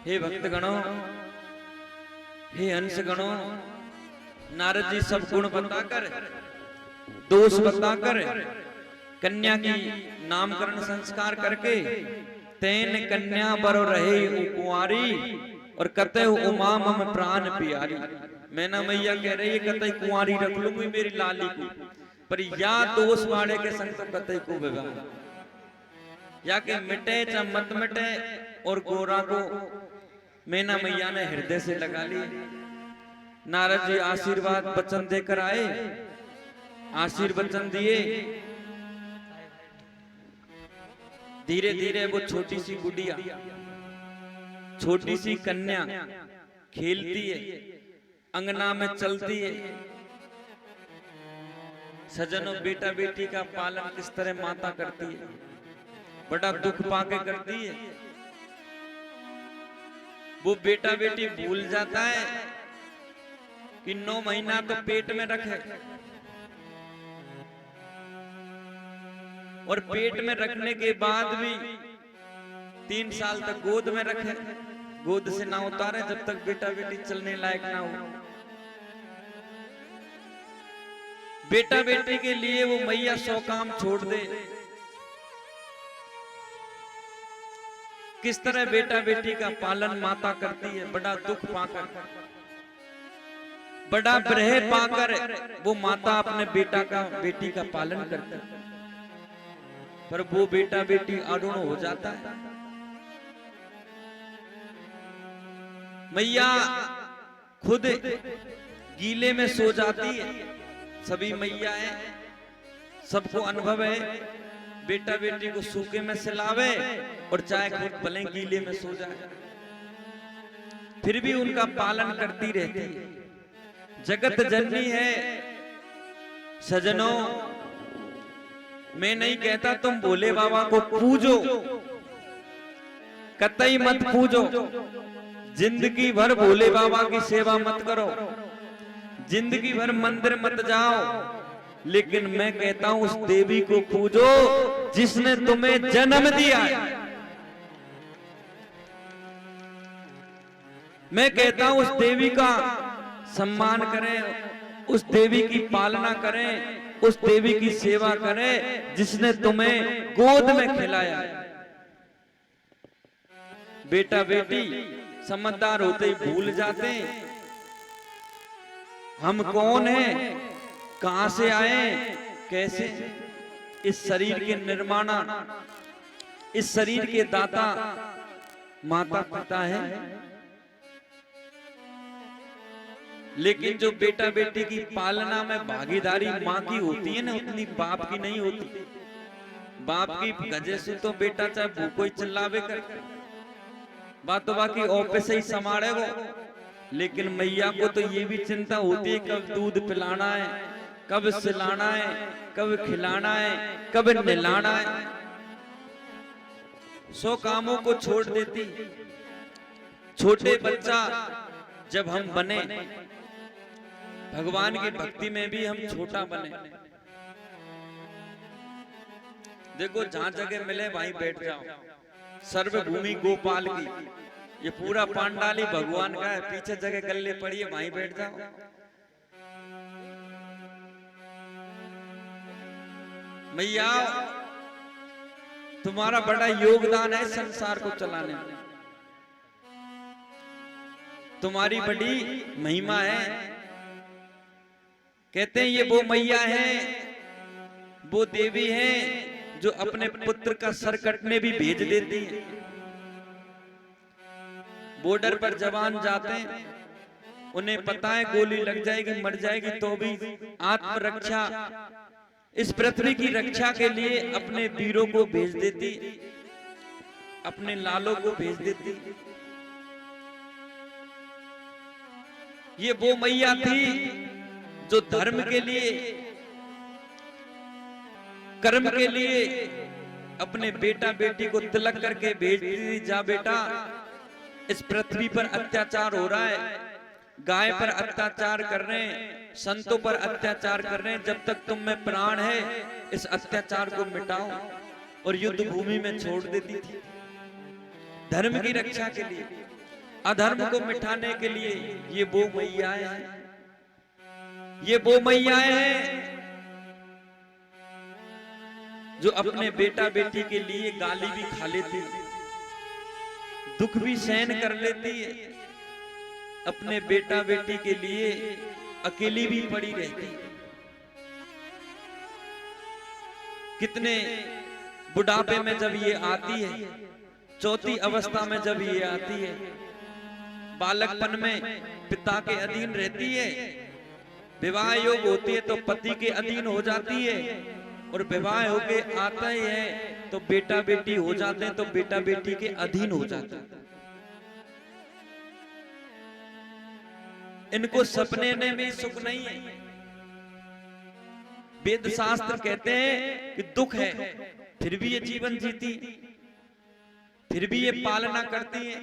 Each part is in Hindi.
हे भक्तगणों, हे हंसगणों, नारद जी सब गुण बताकर, दोष बताकर, कन्या की नामकरण संस्कार करके तैन कन्या बर रहे कुंवारी और कतः उमा मम प्राण प्यारी। मैना मैया कह रही है कतई कुंवारी रख लूंगी मेरी लाली को, पर या दोष वाले के संग तो कतई को विवाह, या के मिटे चाहे मत मिटे। और गोरा को मैना मैया ने हृदय से लगा ली। नारद जी आशीर्वाद वचन देकर आए, आशीर्वचन दिए। धीरे धीरे वो छोटी सी गुड़िया, छोटी सी कन्या खेलती है, अंगना में चलती है। सजनों, बेटा बेटी का पालन किस तरह माता करती है, बड़ा दुख पाके करती है। वो बेटा बेटी भूल जाता है कि 9 महीना तो पेट में रखे, और पेट में रखने के बाद भी 3 साल तक गोद में रखे, गोद से ना उतारे जब तक बेटा बेटी चलने लायक ना हो। बेटा बेटी के लिए वो मैया 100 काम छोड़ दे। किस तरह बेटा बेटी का पालन माता करती है, बड़ा दुख पाकर, बड़ा ब्रह पाकर वो माता अपने बेटा का बेटी का पालन करती है। पर वो बेटा बेटी अरुण हो जाता है। मैया खुद गीले में सो जाती है। सभी मैया है, सबको अनुभव है, बेटा बेटी को सूखे में सिलावे और चाहे खुद भले गीले में सो जाए, फिर भी उनका पालन करती रहती है। जगत जननी है। सजनों, मैं नहीं कहता तुम भोले बाबा को पूजो, कतई मत पूजो। जिंदगी भर भोले बाबा की सेवा मत करो, जिंदगी भर मंदिर मत जाओ, लेकिन मैं कहता हूं उस देवी को पूजो जिसने तुम्हें जन्म दिया है। मैं कहता हूं उस देवी का सम्मान करें, उस देवी की पालना करें, उस देवी की सेवा करें जिसने तुम्हें गोद में खिलाया है। बेटा बेटी समझदार होते ही भूल जाते हैं हम कौन हैं, कहां से आए, कैसे। इस शरीर के निर्माणा, इस शरीर के दाता माता पिता है। लेकिन जो बेटा बेटी की पालना में भागीदारी माँ की होती है ना, उतनी बाप की नहीं होती। बाप की गजे से तो बेटा चाहे भूखो ही चिल्लावे कर, बातों बाकी ऑफिस से ही संभाले वो। लेकिन मैया को तो ये भी चिंता होती है कब दूध पिलाना है, कब सिलाना है, कब खिलाना है, कब नहलाना है। 100 कामों को छोड़ देती। छोटे बच्चा जब हम बने, भगवान की भक्ति में भी हम छोटा बने। देखो जहां जगह मिले वहीं बैठ जाओ। सर्वभूमि गोपाल की, ये पूरा पांडाली भगवान का है, पीछे जगह गल्ले पड़ी है वहीं बैठ जाओ। मैया तुम्हारा बड़ा योगदान है संसार को चलाने में, तुम्हारी बड़ी महिमा है। कहते हैं ये वो मैया है, वो देवी है जो अपने पुत्र का सर कटने भी भेज देती है। बॉर्डर पर जवान जाते हैं, उन्हें पता है गोली लग जाएगी, मर जाएगी, तो भी आत्मरक्षा, इस पृथ्वी की रक्षा के लिए अपने वीरों को भेज देती, अपने लालों को भेज देती। ये वो मैया थी जो धर्म के लिए, कर्म के लिए अपने बेटा बेटी को तिलक करके भेजती थी। जा बेटा, इस पृथ्वी पर अत्याचार हो रहा है, गाय पर अत्याचार कर रहे हैं, संतों पर अत्याचार कर रहे हैं, जब तक तुम में प्राण है इस अत्याचार को मिटाओ। और युद्ध भूमि में छोड़ देती थी धर्म की रक्षा के लिए। अधर्म को मिटाने के लिए ये वो मैयाएं हैं, ये वो मैयाएं हैं जो अपने बेटा बेटी के लिए गाली भी खा लेती है, दुख भी सहन कर लेती है, अपने बेटा बेटी के लिए अकेली भी पड़ी रहती है। कितने बुढ़ापे में जब ये आती है, चौथी अवस्था में जब ये आती है, बालकपन में पिता के अधीन रहती है, विवाह योग होती है तो पति के अधीन हो जाती है, और विवाह होके आता ही है तो बेटा बेटी हो जाते हैं तो बेटा बेटी के अधीन हो जाते हैं। इनको सपने में भी सुख नहीं है। वेद शास्त्र कहते हैं कि दुख है, फिर भी ये जीवन जीती, फिर भी ये पालना करती है।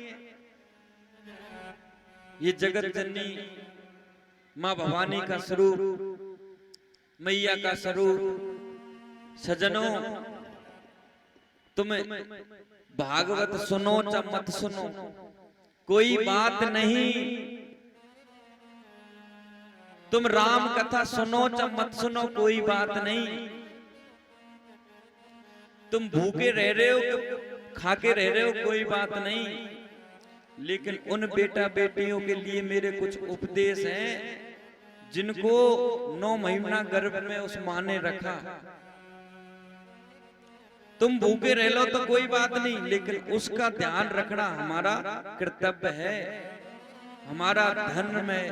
ये जगत जननी मां भवानी का स्वरूप, मैया का स्वरूप। सजनों, तुम भागवत सुनो च मत सुनो, कोई बात नहीं। तुम राम कथा सुनो च मत सुनो, कोई बात नहीं। तुम भूखे रह रहे हो, खा के रह रहे हो, कोई बात नहीं। लेकिन उन बेटा बेटियों के लिए मेरे कुछ उपदेश हैं, जिनको 9 महीना गर्भ में उस मां ने रखा। तुम भूखे रह लो तो कोई बात नहीं, लेकिन उसका ध्यान रखना हमारा कर्तव्य है, हमारा धर्म है।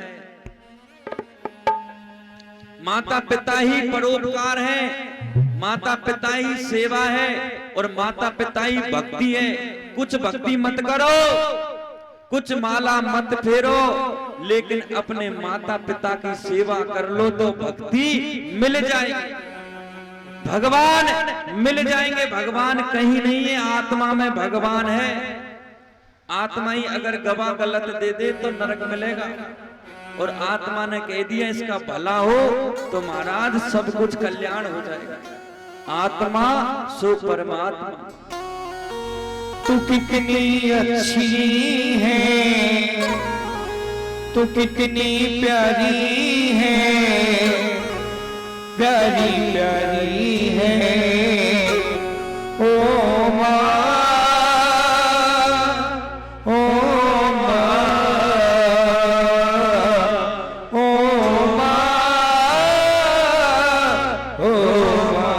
माता पिता ही परोपकार है, माता पिता ही सेवा है, और माता पिता ही भक्ति है। कुछ भक्ति मत करो, कुछ माला मत फेरो, लेकिन अपने माता पिता की सेवा कर लो तो भक्ति मिल जाएगी, भगवान मिल जाएंगे। भगवान कहीं नहीं है, आत्मा में भगवान है। आत्मा ही अगर गवाह गलत दे दे तो नरक मिलेगा, और आत्मा ने कह दिया इसका भला हो तो महाराज सब कुछ कल्याण हो जाएगा। आत्मा सो परमात्मा। तू कितनी अच्छी है, तू कितनी प्यारी है, प्यारी प्यारी है ओ माँ, ओ माँ, ओ माँ, ओ माँ।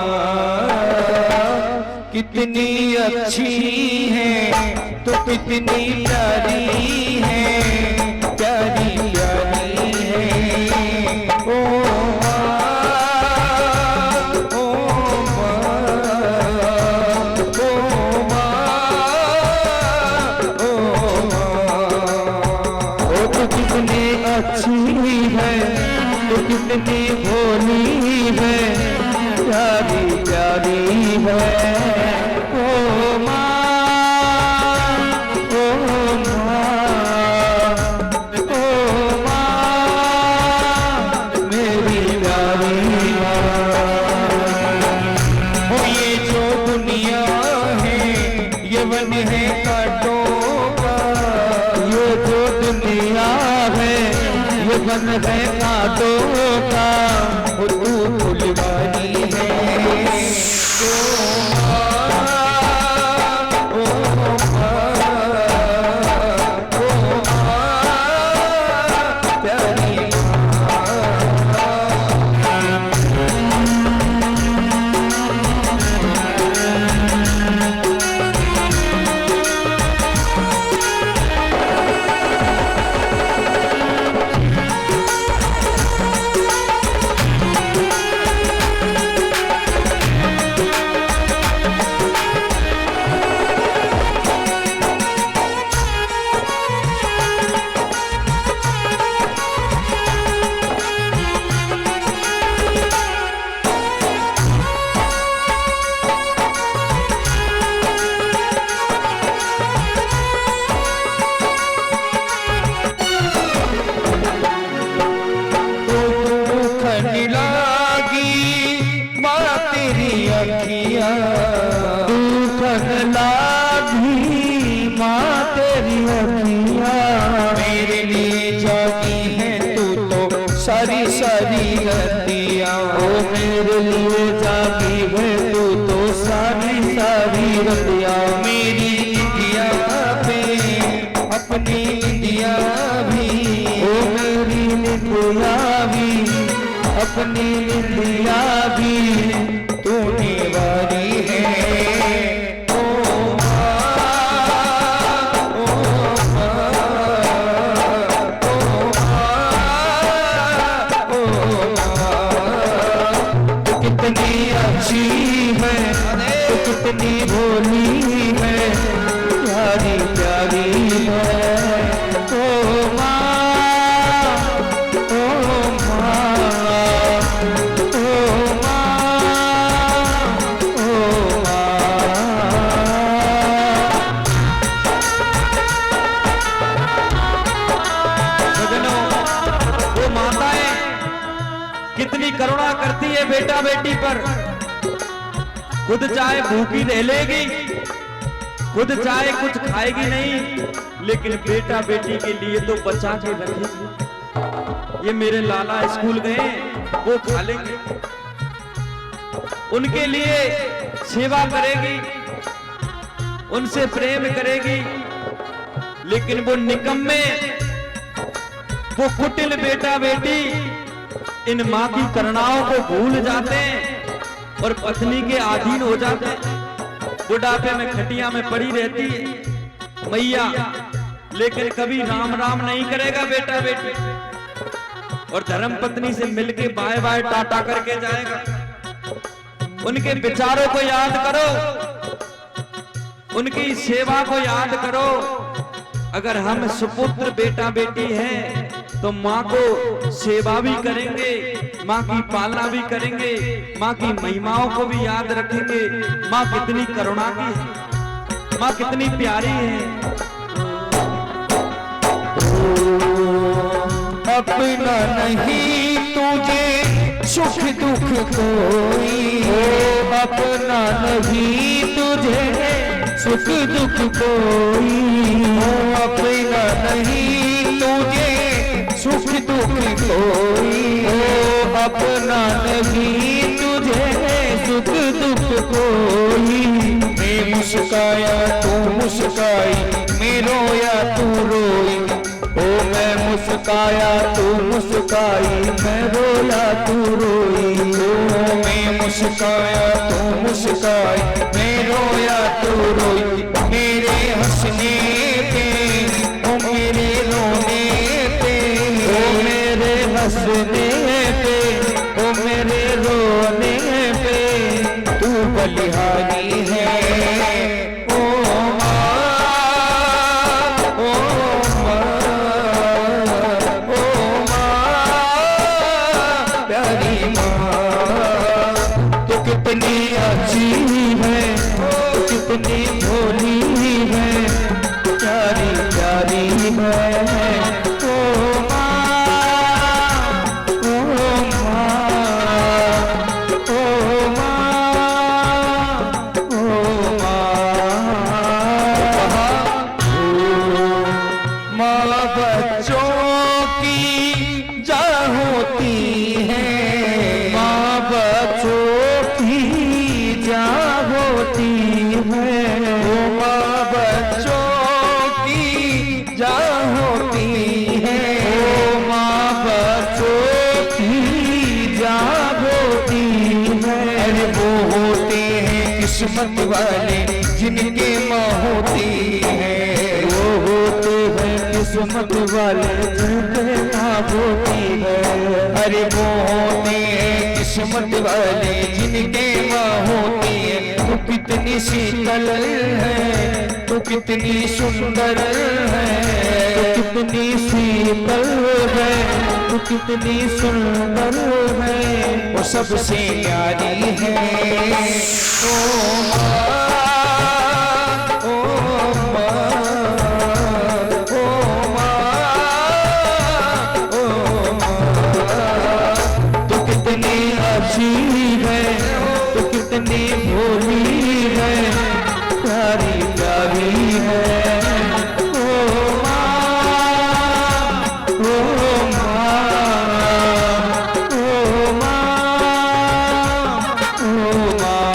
कितनी अच्छी है तो कितनी प्यारी है, प्यारी प्यारी है ओ कितनी भोली है, प्यारी प्यारी है ओ माँ, ओ माँ, ओ माँ, मेरी प्यारी माँ। ओ ये जो दुनिया है ये वन है कांटों का, ये जो दुनिया है ये वन है कांटों का, तू फुलवारी है रतिया मेरी निंदिया पे अपनी निंदिया भी, ओ मेरी निंदिया भी अपनी निंदिया भी तूने वारी है। ओ कितनी अच्छी है तो कितनी भोली है, प्यारी प्यारी है। ओ माँ, ओ माँ, ओ माँ, ओ माँ। सजनों, वो माताएं कितनी करुणा करती है बेटा बेटी पर। खुद चाहे भूखी रह लेगी, खुद चाहे कुछ खाएगी नहीं, लेकिन बेटा बेटी के लिए तो बचा के रखेगी। ये मेरे लाला स्कूल गए, वो खा लेंगे, उनके लिए सेवा करेगी, उनसे प्रेम करेगी। लेकिन वो निकम्मे, वो कुटिल बेटा बेटी इन माँ की करुणाओं को भूल जाते हैं और पत्नी के अधीन हो जाते हैं। बुढ़ापे में खटिया में पड़ी रहती है मैया, लेकिन कभी राम राम नहीं करेगा बेटा बेटी, और धर्म पत्नी से मिलके बाय बाय टाटा करके जाएगा। उनके विचारों को याद करो, उनकी सेवा को याद करो। अगर हम सुपुत्र बेटा बेटी हैं तो माँ को सेवा भी करेंगे, माँ की पालना भी करेंगे, माँ की महिमाओं को भी याद रखेंगे। माँ कितनी करुणा की है, माँ कितनी प्यारी है। अपना नहीं तुझे सुख दुख कोई, अपना नहीं तुझे सुख दुख कोई, अपना नहीं तुझे सुख दुख कोई, अपना नहीं तुझे सुख दुख कोई। मैं मुस्काया तू मुस्काई, मैं रोया तू रोई, ओ मैं मुस्काया तू मुस्काई, मैं रोया तू रोई। ओ मैं मुस्काया तू मुस्काई, मैं रोया तू रोई। मेरे हंसने पे ओ मेरे रोने पे, ओ मेरे हंसने पे ओ मेरे रोने पे तू बलिहारी है। ओ माँ, ओ माँ, ओ माँ, प्यारी माँ। तू कितनी अच्छी है, तू कितनी भोली है, प्यारी प्यारी है। ओ माँ, ओ माँ, ओ माँ, ओ माँ। माँ बच्चों की जान होती है, माँ बच्चों की जान होती है, वो माँ बच्चों की जान होती है, वो माँ बच्चों की जान होती है। अरे वो होते हैं किस्मत वाले जिनके माँ होती है, वो होते हैं किस्मत वाले जिनके माँ होती है। अरे वो होते हैं किस्मत वाले जिनके माँ होती है। तू कितनी शीतल है, तू कितनी सुंदर है, तू कितनी शीतल है, तू कितनी सुंदर है, वो सबसे प्यारी है। ओ माँ, ओ माँ, ओ माँ, ओ माँ। तू कितनी अच्छी है, तू कितनी भोली है, प्यारी प्यारी है। ओ माँ, ओ माँ, ओ माँ, ओ माँ।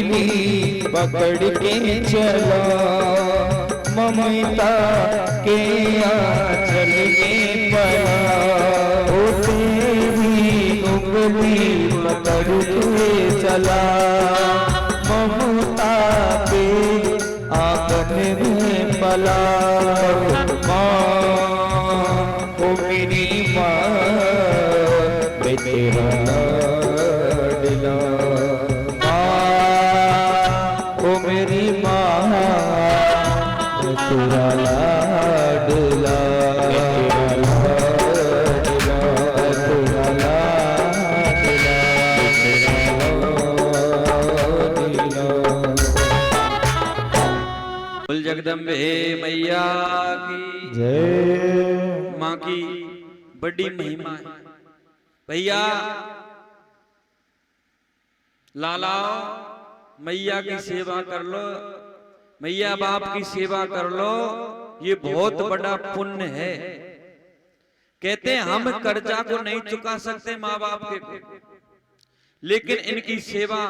मोहिनी पकड़ के चला, ममता के आंचल में पला। ओ तेरी उंगली पकड़ के चला, ममता के आंगन में पला। माँ ओ मेरी माँ, मैं तेरा लाडला। ओ मेरी माँ, मैं तेरा लाडला, तेरा लाडला, तेरा लाडला, तेरा लाडला। बोल जगदम्बे मैया की जय। माँ की बड़ी महिमा है। भैया लाला मैया की सेवा कर लो, मैया बाप की सेवा कर लो, ये बहुत बड़ा पुण्य है। कहते हैं हम कर्जा को नहीं चुका सकते माँ बाप के, लेकिन इनकी सेवा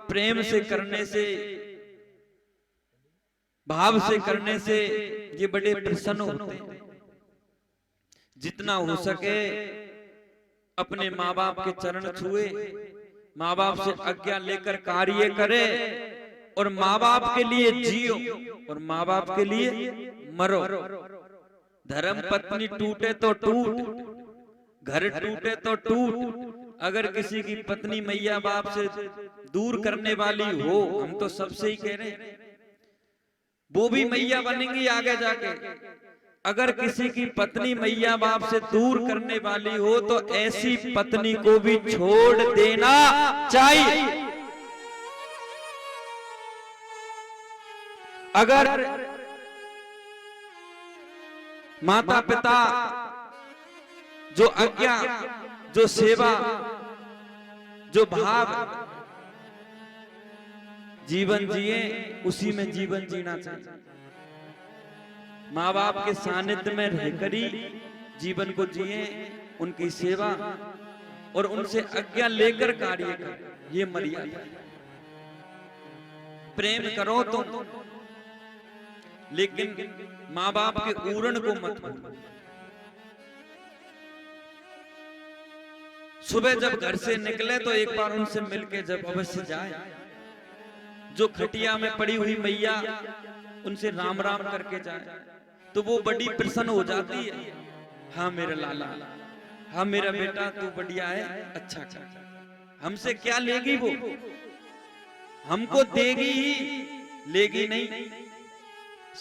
प्रेम से करने से, भाव से करने से ये बड़े प्रसन्न होते हैं। जितना हो सके अपने माँ बाप के चरण छुए, माँ बाप से आज्ञा लेकर कार्य करे, और माँ बाप के लिए जियो और माँ बाप के लिए मरो। धर्म पत्नी टूटे तो टूट, घर टूटे तो टूट। अगर किसी की पत्नी मैया बाप से दूर करने वाली हो, हम तो सबसे ही कह रहे हैं, वो भी मैया बनेंगी आगे जाके। अगर किसी की पत्नी मैया बाप से दूर करने वाली हो तो ऐसी पत्नी को भी छोड़ देना चाहिए। अगर माता पिता जो आज्ञा, जो सेवा, जो भाव जीवन जिए, उसी में जीवन जीना चाहिए। माँ बाप के सानिध्य में रहकर ही जीवन को जिए, उनकी सेवा और उनसे आज्ञा लेकर कार्य करें, ये मर्यादा है। प्रेम करो तो, लेकिन माँ बाप के ऊरण को मत भूलो। सुबह जब घर से निकले तो एक बार उनसे मिलके जब अवश्य जाए। जो खटिया में पड़ी हुई मैया, उनसे राम राम करके जाए तो वो बड़ी प्रसन्न हो जाती है। हाँ मेरा लाला, हाँ मेरा बेटा, तू बढ़िया है, अच्छा अच्छा। हमसे क्या लेगी वो? हमको देगी ही, लेगी नहीं।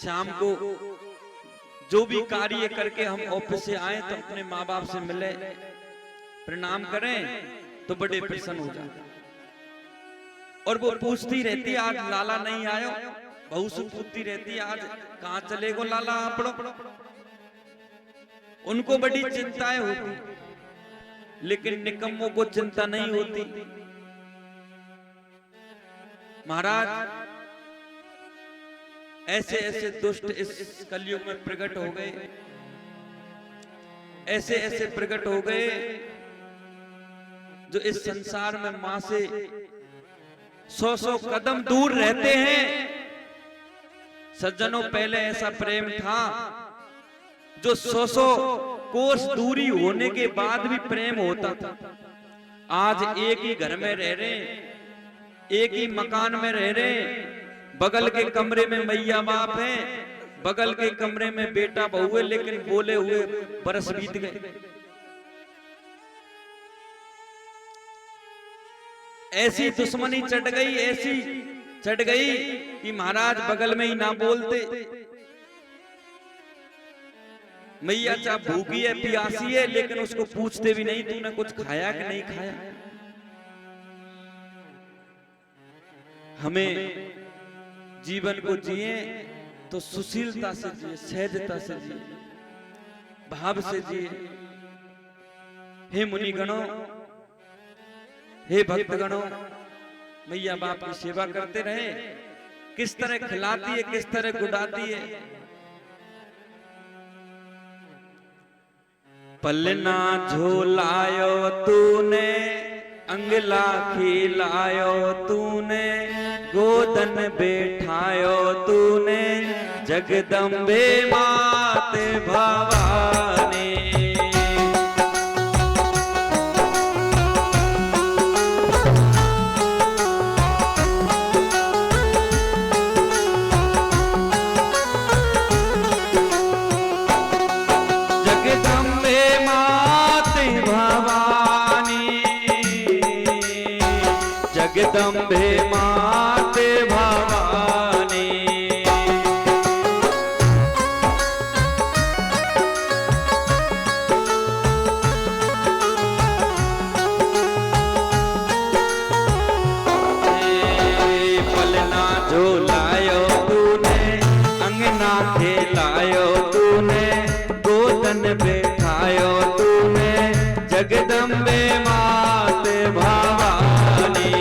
शाम को जो भी कार्य करके हम ऑफिस से आए तो अपने माँ बाप से मिले, प्रणाम करें तो बड़े प्रसन्न हो जाते। और वो पूछती रहती, आज लाला नहीं आयो, बहू से पूछती रहती, आज कहाँ चले गो लाला आपड़ो। उनको बड़ी चिंताएं होती, लेकिन निकम्मों को चिंता नहीं होती। महाराज ऐसे ऐसे दुष्ट इस कलयुग में प्रकट हो गए, ऐसे ऐसे प्रकट हो गए जो इस संसार में मां से 100-100 कदम दूर रहते हैं। सज्जनों, पहले ऐसा प्रेम था जो 100-100 कोस दूरी होने के बाद भी प्रेम होता था। आज एक ही घर में रह रहे, एक ही मकान में रह रहे, बगल के कमरे में मैया बाप है, बगल के कमरे में बेटा बहू है, लेकिन बोले हुए बरस बीत गए। ऐसी दुश्मनी चढ़ गई, ऐसी चढ़ गई कि महाराज बगल में ही ना बोलते। मैया चाहे भूखी है, प्यासी है, लेकिन उसको पूछते भी नहीं तूने कुछ खाया कि नहीं खाया। हमें जीवन को जिए तो सुशीलता से जिए, सहजता से जिए, भाव से जिए। हे मुनिगणों, हे भक्तगणों, मैया बाप की सेवा करते रहे। किस तरह खिलाती है, किस तरह गुडाती है। पलना झोलायो तूने, अंगला खिलायो तूने, गोदन बैठायो तूने जगदम्बे मात भवानी। जगदम्बे मात भवानी, जगदम्बे मात भवानी। पलना झूलायो तूने, अंगना खेलायो तूने, गोदन बैठायो तूने जगदम्बे मात भवानी।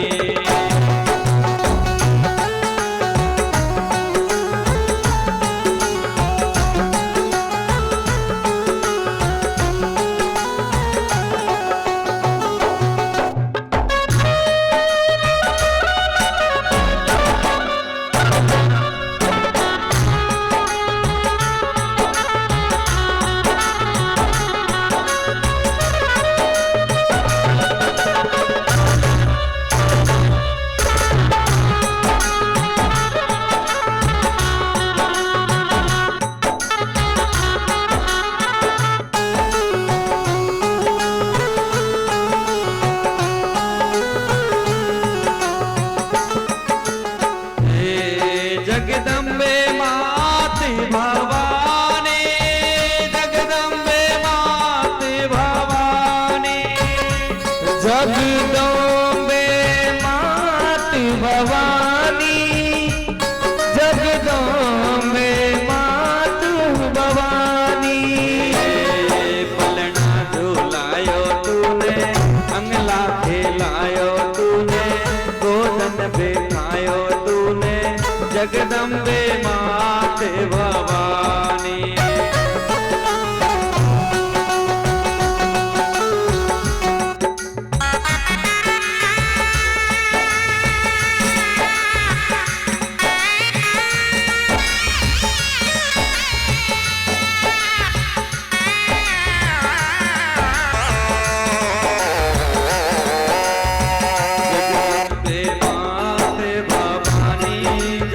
जगदम्बे मात भवानी, जगदम्बे मात भवानी, जगदम्बे मात भवानी, जगदम्बे मात भवानी। पलना झूलायो तूने, अंगला खेलायो तूने, गोदन बैठायो तूने जगदम्बे मात भवानी।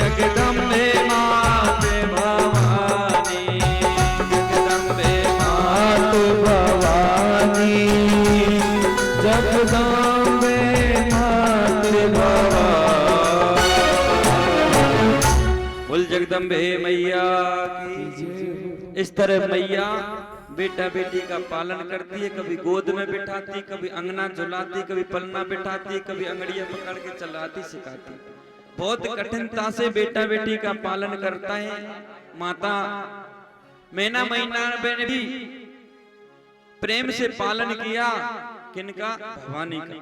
जगदम्बे मात भवानी, जगदम्बे मात भवानी, जगदम्बे मात भवानी। बोल जगदम्बे मैया की। इस तरह मैया बेटा बेटी का पालन करती है, कभी गोद में बिठाती, कभी अंगना झुलाती, कभी पलना बिठाती, कभी अंगड़ियां पकड़ के चलाती सिखाती। बहुत कठिनता से बेटा बेटी का पालन करता है। माता मैना मैना ने भी प्रेम से पालन किया, किनका? भवानी का।